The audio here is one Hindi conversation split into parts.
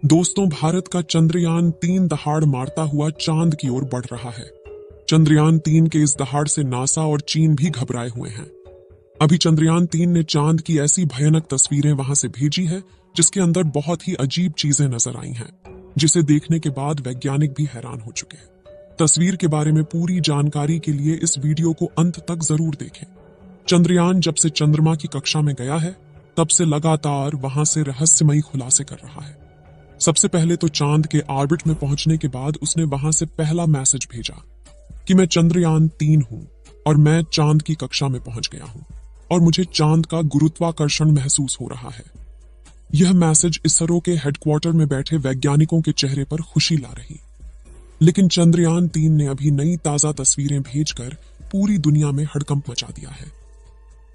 दोस्तों, भारत का चंद्रयान-3 दहाड़ मारता हुआ चांद की ओर बढ़ रहा है। चंद्रयान-3 के इस दहाड़ से नासा और चीन भी घबराए हुए हैं। अभी चंद्रयान-3 ने चांद की ऐसी भयानक तस्वीरें वहां से भेजी है जिसके अंदर बहुत ही अजीब चीजें नजर आई हैं, जिसे देखने के बाद वैज्ञानिक भी हैरान हो चुके हैं। तस्वीर के बारे में पूरी जानकारी के लिए इस वीडियो को अंत तक जरूर देखें। चंद्रयान जब से चंद्रमा की कक्षा में गया है, तब से लगातार वहां से रहस्यमयी खुलासे कर रहा है। सबसे पहले तो चांद के ऑर्बिट में पहुंचने के बाद उसने वहां से पहला मैसेज भेजा कि मैं चंद्रयान-3 हूं और मैं चांद की कक्षा में पहुंच गया हूं और मुझे चांद का गुरुत्वाकर्षण महसूस हो रहा है। यह मैसेज इसरो के हेडक्वार्टर में बैठे वैज्ञानिकों के चेहरे पर खुशी ला रही। लेकिन चंद्रयान-3 ने अभी नई ताजा तस्वीरें भेजकर पूरी दुनिया में हड़कंप मचा दिया है।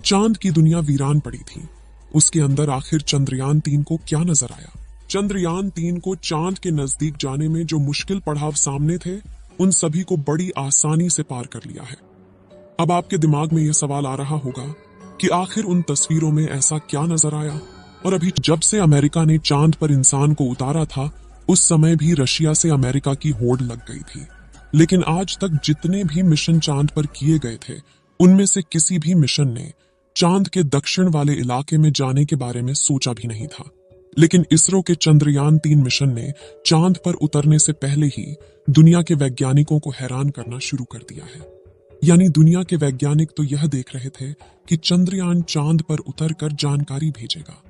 चांद की दुनिया वीरान पड़ी थी। उसके अंदर आखिर चंद्रयान-3 को क्या नजर आया? चंद्रयान-3 को चांद के नजदीक जाने में जो मुश्किल पड़ाव सामने थे, उन सभी को बड़ी आसानी से पार कर लिया है। अब आपके दिमाग में यह सवाल आ रहा होगा कि आखिर उन तस्वीरों में ऐसा क्या नजर आया? और अभी जब से अमेरिका ने चांद पर इंसान को उतारा था, उस समय भी रशिया से अमेरिका की होड़ लग गई थी। लेकिन आज तक जितने भी मिशन चांद पर किए गए थे, उनमें से किसी भी मिशन ने चांद के दक्षिण वाले इलाके में जाने के बारे में सोचा भी नहीं था। लेकिन इसरो के चंद्रयान-3 मिशन ने चांद पर उतरने से पहले ही दुनिया के वैज्ञानिकों को हैरान करना शुरू कर दिया है। यानी दुनिया के वैज्ञानिक तो यह देख रहे थे कि चंद्रयान चांद पर उतरकर जानकारी भेजेगा,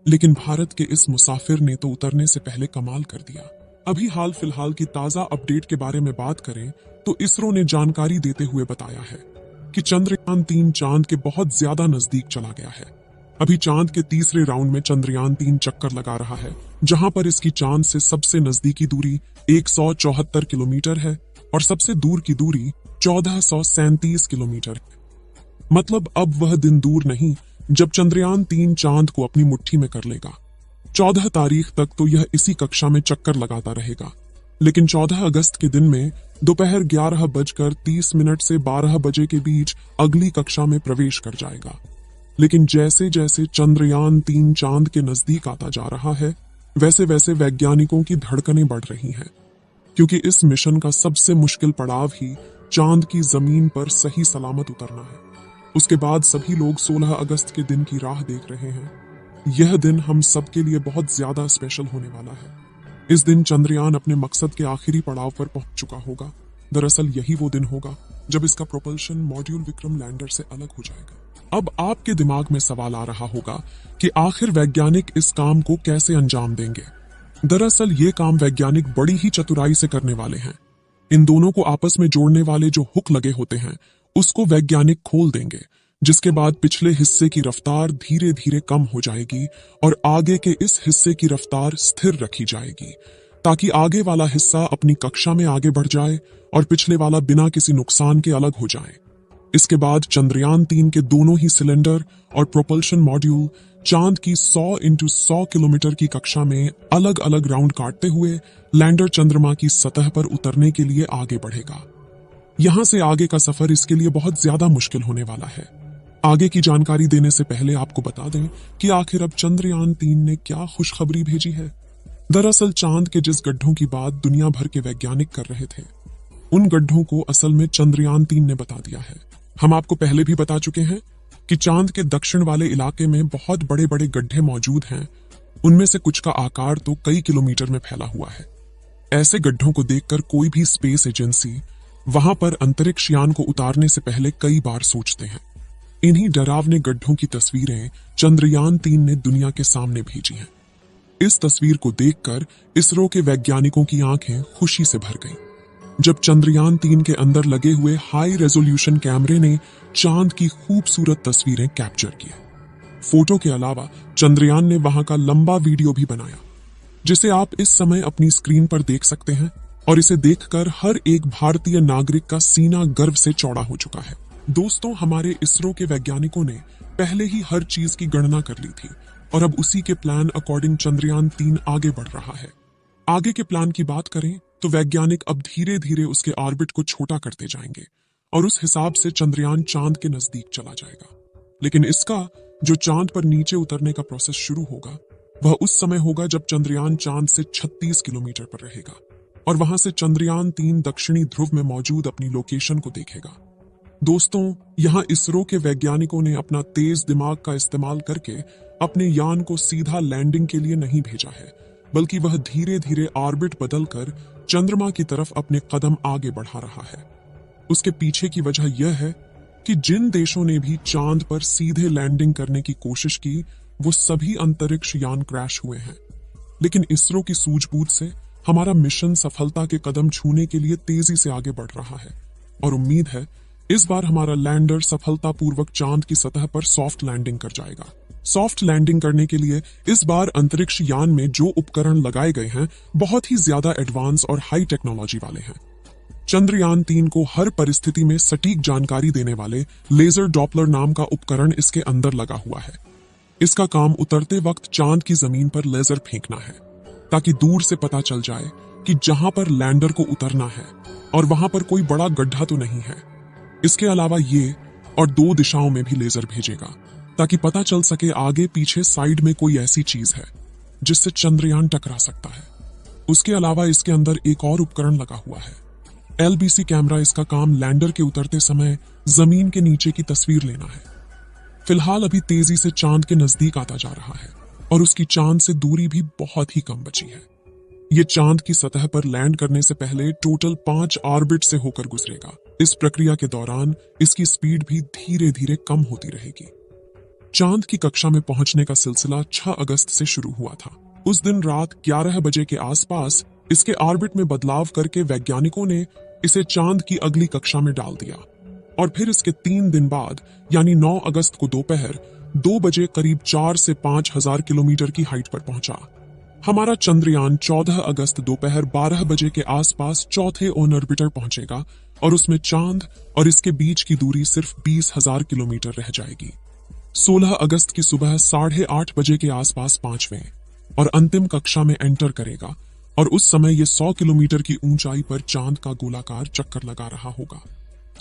लेकिन भारत के इस मुसाफिर ने तो उतरने से पहले कमाल कर दिया। अभी हाल फिलहाल की ताजा अपडेट के बारे में बात करें तो इसरो ने जानकारी देते हुए बताया है कि चंद्रयान-3 चांद के बहुत ज्यादा नजदीक चला गया है। अभी चांद के तीसरे राउंड में चंद्रयान-3 चक्कर लगा रहा है, जहां पर इसकी चांद से सबसे नजदीकी दूरी 174 किलोमीटर है और सबसे दूर की दूरी 1437 किलोमीटर है। मतलब अब वह दिन दूर नहीं जब चंद्रयान-3 चांद को अपनी मुट्ठी में कर लेगा। 14 तारीख तक तो यह इसी कक्षा में चक्कर लगाता रहेगा, लेकिन 14 अगस्त के दिन में दोपहर 11:30 से 12 बजे के बीच अगली कक्षा में प्रवेश कर जाएगा। लेकिन जैसे जैसे चंद्रयान-3 चांद के नजदीक आता जा रहा है, वैसे वैसे वैज्ञानिकों की धड़कनें बढ़ रही हैं, क्योंकि इस मिशन का सबसे मुश्किल पड़ाव ही चांद की जमीन पर सही सलामत उतरना है। उसके बाद सभी लोग 16 अगस्त के दिन की राह देख रहे हैं। यह दिन हम सबके लिए बहुत ज्यादा स्पेशल होने वाला है। इस दिन चंद्रयान अपने मकसद के आखिरी पड़ाव पर पहुंच चुका होगा। दरअसल यही वो दिन होगा जब इसका प्रोपल्शन मॉड्यूल विक्रम लैंडर से अलग हो जाएगा। अब आपके दिमाग में सवाल आ रहा होगा कि आखिर वैज्ञानिक इस काम को कैसे अंजाम देंगे। दरअसल ये काम वैज्ञानिक बड़ी ही चतुराई से करने वाले हैं। इन दोनों को आपस में जोड़ने वाले जो हुक लगे होते हैं, उसको वैज्ञानिक खोल देंगे, जिसके बाद पिछले हिस्से की रफ्तार धीरे धीरे कम हो जाएगी और आगे के इस हिस्से की रफ्तार स्थिर रखी जाएगी, ताकि आगे वाला हिस्सा अपनी कक्षा में आगे बढ़ जाए और पिछले वाला बिना किसी नुकसान के अलग हो जाए। इसके बाद चंद्रयान-3 के दोनों ही सिलेंडर और प्रोपल्शन मॉड्यूल चांद की 100 × 100 किलोमीटर की कक्षा में अलग अलग राउंड काटते हुए लैंडर चंद्रमा की सतह पर उतरने के लिए आगे बढ़ेगा। यहां से आगे का सफर इसके लिए बहुत ज्यादा मुश्किल होने वाला है। आगे की जानकारी देने से पहले आपको बता दें कि आखिर अब चंद्रयान-3 ने क्या खुशखबरी भेजी है। दरअसल चांद के जिस गड्ढों की बात दुनिया भर के वैज्ञानिक कर रहे थे, उन गड्ढों को असल में चंद्रयान-3 ने बता दिया है। हम आपको पहले भी बता चुके हैं कि चांद के दक्षिण वाले इलाके में बहुत बड़े बड़े गड्ढे मौजूद हैं। उनमें से कुछ का आकार तो कई किलोमीटर में फैला हुआ है। ऐसे गड्ढों को देखकर कोई भी स्पेस एजेंसी वहां पर अंतरिक्ष यान को उतारने से पहले कई बार सोचते हैं। इन्हीं डरावने गड्ढों की तस्वीरें चंद्रयान-3 ने दुनिया के सामने भेजी हैं। इस तस्वीर को देखकर इसरो के वैज्ञानिकों की आंखें खुशी से भर गईं। जब चंद्रयान-3 के अंदर लगे हुए हाई रेजोल्यूशन कैमरे ने चांद की खूबसूरत तस्वीरें कैप्चर की। फोटो के अलावा चंद्रयान ने वहां का लंबा वीडियो भी बनाया, जिसे आप इस समय अपनी स्क्रीन पर देख सकते हैं, और इसे देखकर हर एक भारतीय नागरिक का सीना गर्व से चौड़ा हो चुका है। दोस्तों, हमारे इसरो के वैज्ञानिकों ने पहले ही हर चीज की गणना कर ली थी और अब उसी के प्लान अकॉर्डिंग चंद्रयान-3 आगे बढ़ रहा है। आगे के प्लान की बात करें तो वैज्ञानिक अब धीरे धीरे उसके ऑर्बिट को छोटा करते जाएंगे और उस हिसाब से चंद्रयान चांद के नजदीक चला जाएगा। लेकिन इसका जो चांद पर नीचे उतरने का प्रोसेस शुरू होगा, वह उस समय होगा जब चंद्रयान चांद से 36 किलोमीटर पर रहेगा और वहां से चंद्रयान 3 दक्षिणी ध्रुव में मौजूद अपनी लोकेशन को देखेगा। दोस्तों, यहां इसरो के वैज्ञानिकों ने अपना तेज दिमाग का इस्तेमाल करके अपने यान को सीधा लैंडिंग के लिए नहीं भेजा है, बल्कि वह धीरे धीरे ऑर्बिट बदलकर चंद्रमा की तरफ अपने कदम आगे बढ़ा रहा है। उसके पीछे की वजह यह है कि जिन देशों ने भी चांद पर सीधे लैंडिंग करने की कोशिश की, वो सभी अंतरिक्ष यान क्रैश हुए हैं। लेकिन इसरो की सूझबूझ से हमारा मिशन सफलता के कदम छूने के लिए तेजी से आगे बढ़ रहा है और उम्मीद है इस बार हमारा लैंडर सफलतापूर्वक चांद की सतह पर सॉफ्ट लैंडिंग कर जाएगा। सॉफ्ट लैंडिंग करने के लिए इस बार अंतरिक्ष यान में जो उपकरण लगाए गए हैं बहुत ही ज्यादा एडवांस और हाई टेक्नोलॉजी वाले हैं। चंद्रयान 3 को हर परिस्थिति में सटीक जानकारी देने वाले लेजर डॉपलर नाम का उपकरण इसके अंदर लगा हुआ है। इसका काम उतरते वक्त चांद की जमीन पर लेजर फेंकना है, ताकि दूर से पता चल जाए कि जहां पर लैंडर को उतरना है और वहां पर कोई बड़ा गड्ढा तो नहीं है। इसके अलावा ये और 2 दिशाओं में भी लेजर भेजेगा, ताकि पता चल सके आगे पीछे साइड में कोई ऐसी चीज है जिससे चंद्रयान टकरा सकता है। उसके अलावा इसके अंदर एक और उपकरण लगा हुआ है, LBC कैमरा। इसका काम लैंडर के उतरते समय जमीन के नीचे की तस्वीर लेना है। फिलहाल अभी तेजी से चांद के नजदीक आता जा रहा है और उसकी चांद से दूरी भी बहुत ही कम बची है। ये चांद की सतह पर लैंड करने से पहले टोटल 5 ऑर्बिट से होकर गुजरेगा। इस प्रक्रिया के दौरान इसकी स्पीड भी धीरे धीरे कम होती रहेगी। चांद की कक्षा में पहुंचने का सिलसिला 6 अगस्त से शुरू हुआ था। उस दिन रात 11 बजे के आसपास इसके ऑर्बिट में बदलाव करके वैज्ञानिकों ने इसे चांद की अगली कक्षा में डाल दिया और फिर इसके 3 दिन बाद यानी 9 अगस्त को दोपहर 2 बजे करीब 4 से 5 हजार किलोमीटर की हाइट पर पहुंचा। हमारा चंद्रयान 14 अगस्त दोपहर 12 बजे के आसपास चौथे ऑन ऑर्बिटर पहुंचेगा और उसमें चांद और इसके बीच की दूरी सिर्फ 20,000 किलोमीटर रह जाएगी। 16 अगस्त की सुबह 8:30 बजे के आसपास 5वें और अंतिम कक्षा में एंटर करेगा और उस समय ये 100 किलोमीटर की ऊंचाई पर चांद का गोलाकार चक्कर लगा रहा होगा।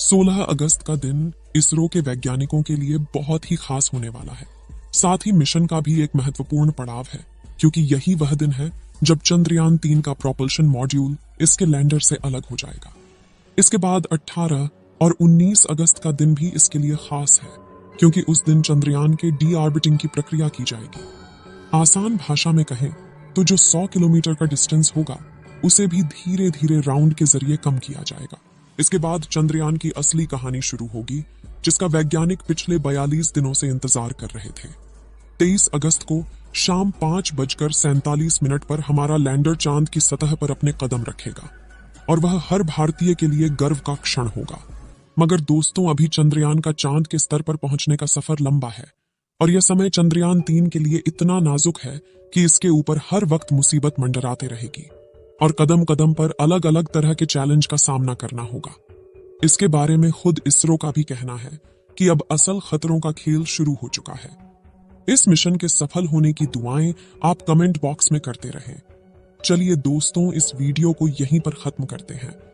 16 अगस्त का दिन इसरो के वैज्ञानिकों के लिए बहुत ही खास होने वाला है। साथ ही मिशन का भी एक महत्वपूर्ण पड़ाव है, क्योंकि यही वह दिन है जब चंद्रयान 3 का प्रोपल्शन मॉड्यूल इसके लैंडर से अलग हो जाएगा। इसके बाद 18 और 19 अगस्त का दिन भी इसके लिए खास है, क्योंकि उस दिन चंद्रयान के डी ऑर्बिटिंग की प्रक्रिया की जाएगी। आसान भाषा में कहें तो जो 100 किलोमीटर का डिस्टेंस होगा उसे भी धीरे धीरे राउंड के जरिए कम किया जाएगा। इसके बाद चंद्रयान की असली कहानी शुरू होगी, जिसका वैज्ञानिक पिछले 42 दिनों से इंतजार कर रहे थे। 23 अगस्त को शाम 5:47 पर हमारा लैंडर चांद की सतह पर अपने कदम रखेगा और वह हर भारतीय के लिए गर्व का क्षण होगा। मगर दोस्तों, अभी चंद्रयान का चांद के स्तर पर पहुंचने का सफर लंबा है और यह समय चंद्रयान 3 के लिए इतना नाजुक है कि इसके ऊपर हर वक्त मुसीबत मंडराते रहेगी और कदम कदम पर अलग अलग तरह के चैलेंज का सामना करना होगा। इसके बारे में खुद इसरो का भी कहना है कि अब असल खतरों का खेल शुरू हो चुका है। इस मिशन के सफल होने की दुआएं आप कमेंट बॉक्स में करते रहें। चलिए दोस्तों, इस वीडियो को यहीं पर खत्म करते हैं।